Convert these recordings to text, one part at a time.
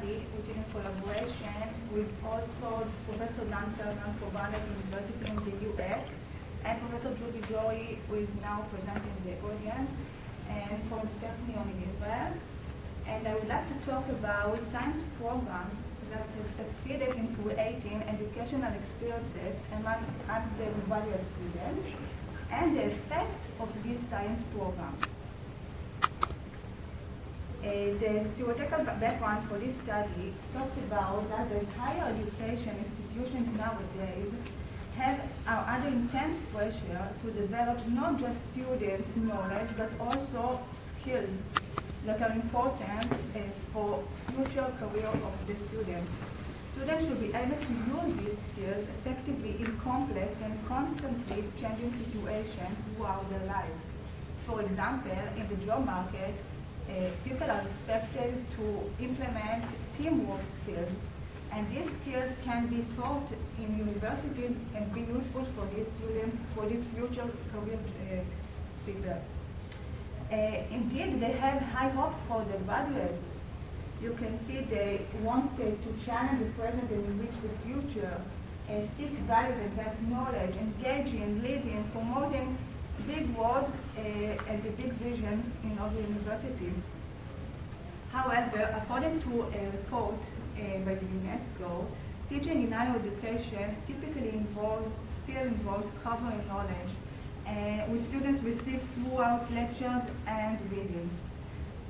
study, which is in collaboration with also Professor Dan Turner from Barnett University in the US, and Professor Judy Joy, who is now presenting the audience, and from Technion in Israel. And I would like to talk about science programs that have succeeded in creating educational experiences among undergraduate students and the effect of these science programs. The theoretical background for this study talks about that the higher education institutions nowadays are under intense pressure to develop not just students' knowledge, but also skills that are important for future career of the students. Students should be able to use these skills effectively in complex and constantly changing situations throughout their lives. For example, in the job market, people are expected to implement teamwork skills, and these skills can be taught in universities and be useful for these students, for these future career people. Indeed, they have high hopes for the graduates. You can see they wanted to challenge the present and enrich the future, seek value that advance knowledge, engaging, leading, promoting big words and the big vision in our university. However, according to a report by the UNESCO, teaching in higher education typically still involves covering knowledge, which students receive throughout lectures and readings.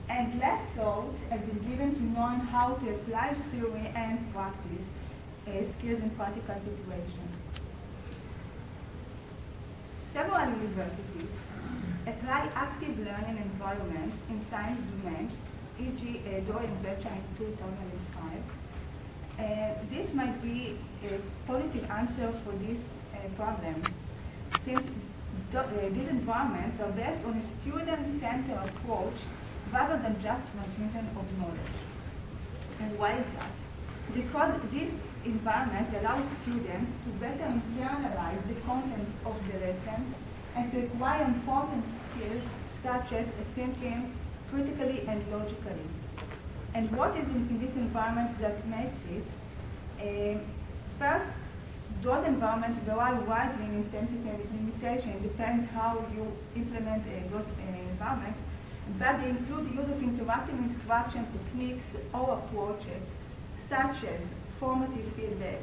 And less thought has been given to knowing how to apply theory and practice skills in practical situations. Several universities apply active learning environments in science domains, e.g. Doyle and Becher in 2005. This might be a positive answer for this problem, since these environments are based on a student-centered approach rather than just transmission of knowledge. And why is that? Because this environment allows students to better internalize the contents of the lesson and to acquire important skills such as thinking critically and logically. And what is in this environment that makes it? First, those environments vary widely in intensity and limitation. It depends how you implement those environments, but they include the use of interactive instruction techniques or approaches, such as formative feedback,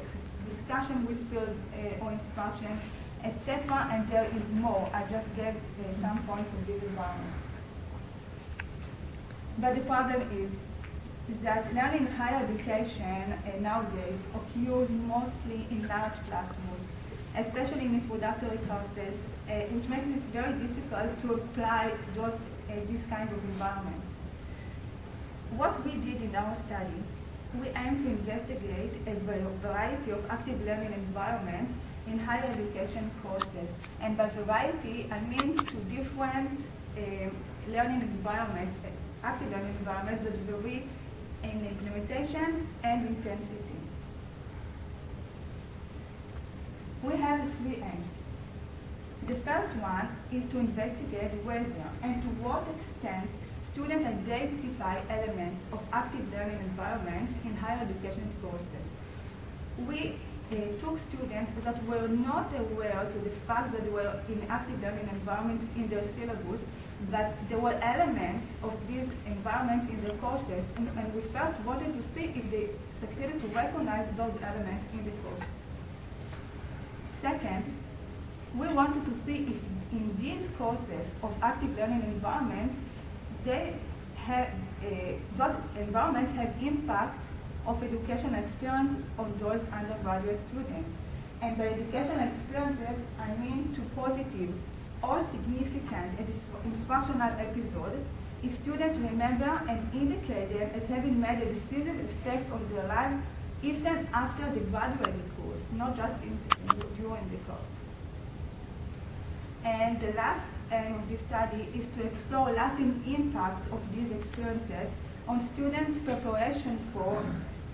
discussion with peers or instruction, etc. And there is more. I just gave some points of this environment. But the problem is that learning in higher education nowadays occurs mostly in large classrooms, especially in introductory courses, which makes it very difficult to apply these kinds of environments. What we did in our study, we aimed to investigate a variety of active learning environments in higher education courses. And by variety, I mean to different learning environments, active learning environments that vary in implementation and intensity. We have three aims. The first one is to investigate whether and to what extent students identify elements of active learning environments in higher education courses. We took students that were not aware to the fact that they were in active learning environments in their syllabus, but there were elements of these environments in their courses, and we first wanted to see if they succeeded to recognize those elements in the course. Second, we wanted to see if in these courses of active learning environments, those environments have impact of educational experience on those undergraduate students. And by educational experiences, I mean to positive or significant instructional episode if students remember and indicate them as having made a decisive effect on their lives even after they graduate the course, not just during the course. And the last aim of this study is to explore lasting impact of these experiences on students' preparation for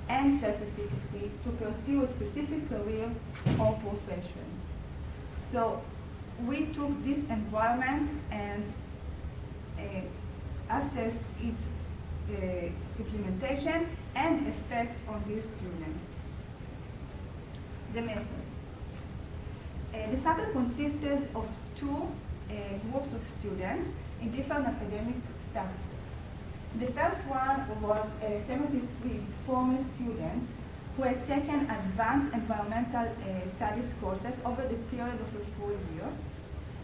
and self-efficacy to pursue a specific career or profession. So we took this environment and assessed its implementation and effect on these students. The method. The sample consisted of two groups of students in different academic statuses. The first one was 73 former students who had taken advanced environmental studies courses over the period of a full year,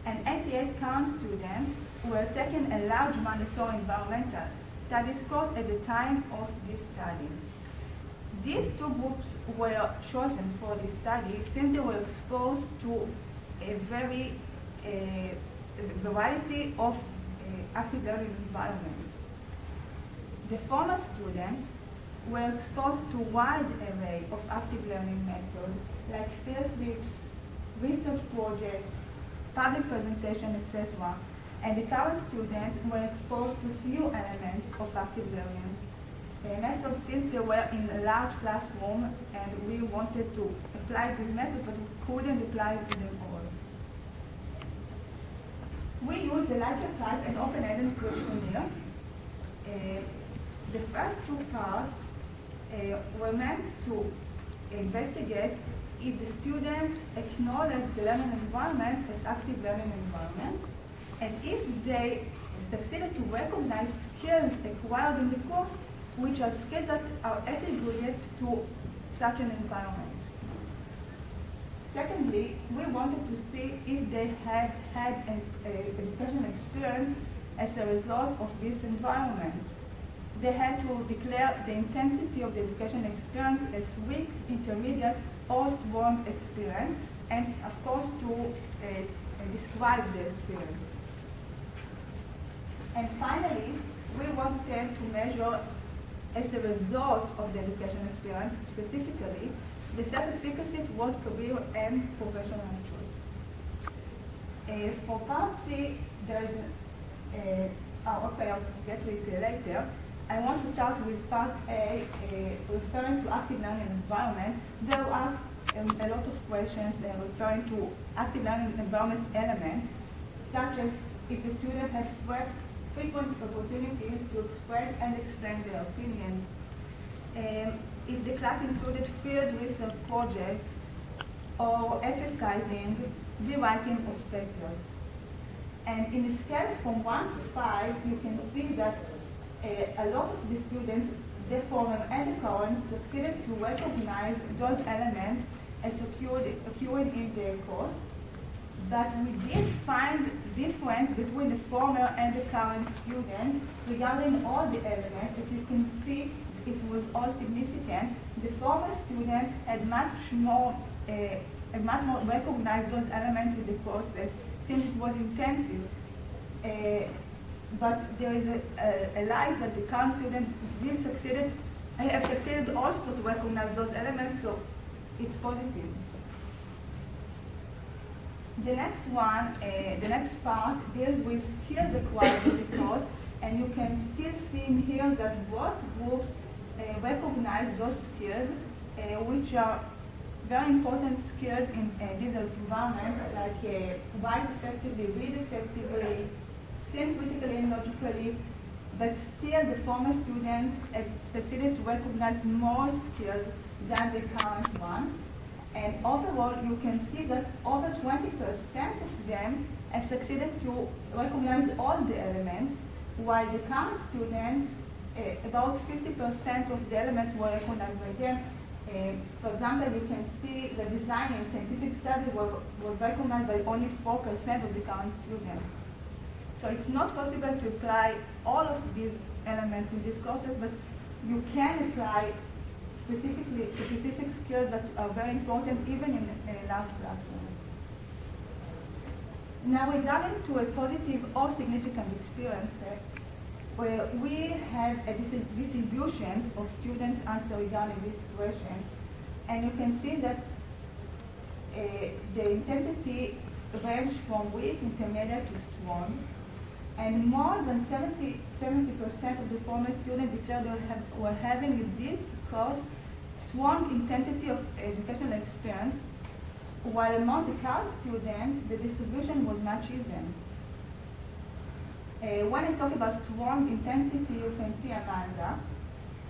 and 88 current students who had taken a large mandatory environmental studies course at the time of this study. These two groups were chosen for this study since they were exposed to a very variety of active learning environments. The former students were exposed to a wide array of active learning methods like field trips, research projects, public presentation, etc. And the current students were exposed to few elements of active learning methods since they were in a large classroom and we wanted to apply these methods, but we couldn't apply them all. We used the Likert type and open-ended questionnaire. The first two parts were meant to investigate if the students acknowledge the learning environment as active learning environment, and if they succeeded to recognize skills acquired in the course, which are skills that are attributed to such an environment. Secondly, we wanted to see if they had had an educational experience as a result of this environment. They had to declare the intensity of the education experience as weak, intermediate, or strong experience, and of course to describe the experience. And finally, we wanted to measure as a result of the education experience, specifically, the self-efficacy toward career and professional choice. For part C, there is, I'll get to it later. I want to start with part A, referring to active learning environment. There are a lot of questions referring to active learning environment elements, such as if the students have frequent opportunities to express and explain their opinions, if the class included field research projects, or emphasizing rewriting of papers. And in a scale from 1 to 5, you can see that a lot of the students, the former and the current, succeeded to recognize those elements as occurring in their course. But we did find difference between the former and the current students regarding all the elements. As you can see, it was all significant. The former students had much more recognized those elements in the process since it was intensive. But there is a light that the current students have succeeded also to recognize those elements, so it's positive. The next one, the next part deals with skills acquired in the course, and you can still see in here that both groups recognize those skills, which are very important skills in this environment, like write effectively, read effectively, think critically and logically, but still the former students have succeeded to recognize more skills than the current one. And overall, you can see that over 20% of them have succeeded to recognize all the elements, while the current students, about 50% of the elements were recognized by them. For example, you can see the design in scientific study was recognized by only 4% of the current students. So it's not possible to apply all of these elements in these courses, but you can apply specific skills that are very important even in a large classroom. Now regarding to a positive or significant experience, where we have a distribution of students answer regarding this question, and you can see that the intensity ranged from weak, intermediate to strong, and more than 70% of the former students declared they were having in this course strong intensity of educational experience, while among the current students, the distribution was much even. When I talk about strong intensity, you can see Amanda,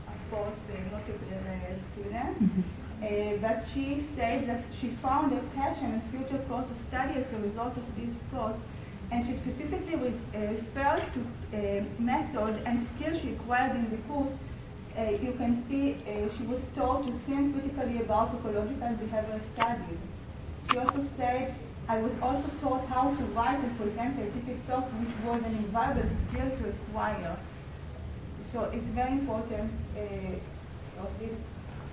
of course, not a student, but she said that she found a passion and future course of study as a result of this course, and she specifically referred to methods and skills she acquired in the course. You can see she was taught to think critically about ecological and behavioral studies. She also said, I was also taught how to write and present scientific talk, which was an invaluable skill to acquire. So it's very important of this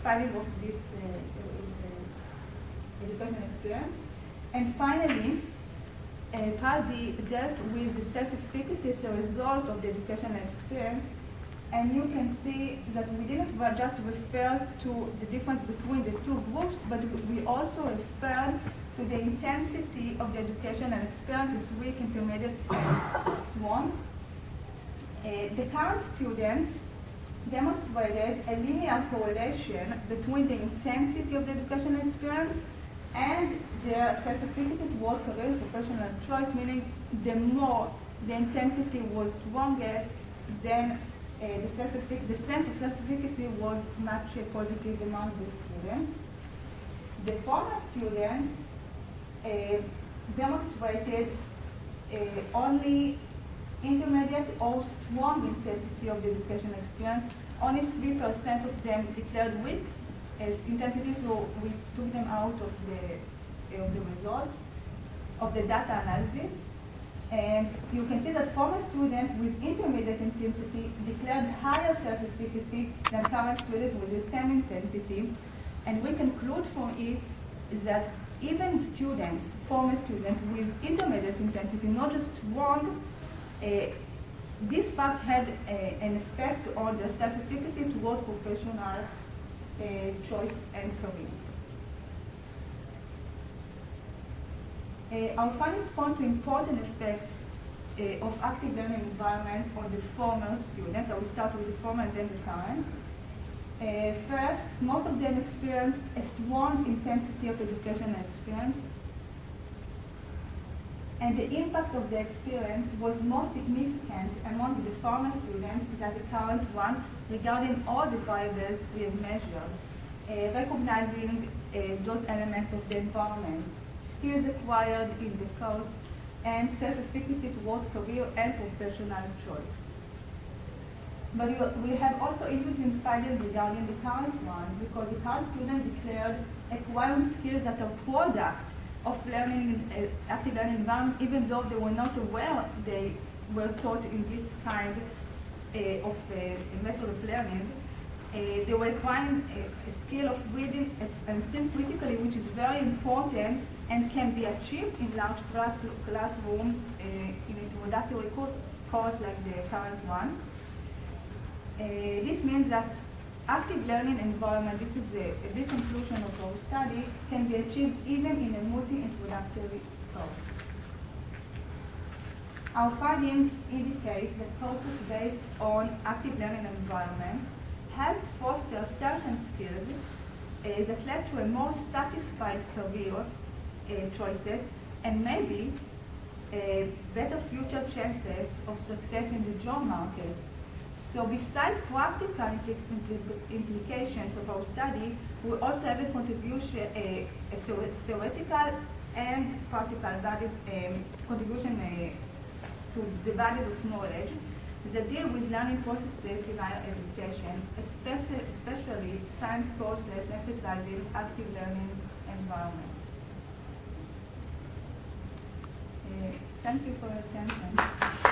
finding of this education experience. And finally, Part D dealt with the self-efficacy as a result of the educational experience. And you can see that we didn't just refer to the difference between the two groups, but we also referred to the intensity of the educational experience, weak, intermediate, strong. The current students demonstrated a linear correlation between the intensity of the educational experience and their self-efficacy toward career professional choice, meaning the more the intensity was strongest, then the sense of self-efficacy was much positive among the students. The former students demonstrated only intermediate or strong intensity of the educational experience. Only 3% of them declared weak intensity, so we took them out of the results of the data analysis. And you can see that former students with intermediate intensity declared higher self-efficacy than current students with the same intensity. And we conclude from it that even students, former students with intermediate intensity, not just strong, this fact had an effect on their self-efficacy toward professional choice and career. Our findings point to important effects of active learning environments on the former students. I will start with the former and then the current. First, most of them experienced a strong intensity of educational experience, and the impact of the experience was more significant among the former students than the current one regarding all the variables we have measured, recognizing those elements of the environment, skills acquired in the course, and self-efficacy toward career and professional choice. But we have also interesting findings regarding the current one, because the current student declared acquiring skills that are product of learning in active learning environment, even though they were not aware they were taught in this kind of method of learning. They were acquiring a skill of reading and think critically, which is very important and can be achieved in large classrooms in an introductory course like the current one. This means that active learning environment, this is a big conclusion of our study, can be achieved even in a multi-introductory course. Our findings indicate that courses based on active learning environments help foster certain skills that led to a more satisfied career choices and maybe better future chances of success in the job market. So besides practical implications of our study, we also have a contribution, a theoretical and practical contribution to the values of knowledge that deal with learning processes in higher education, especially science courses emphasizing active learning environment. Thank you for your attention.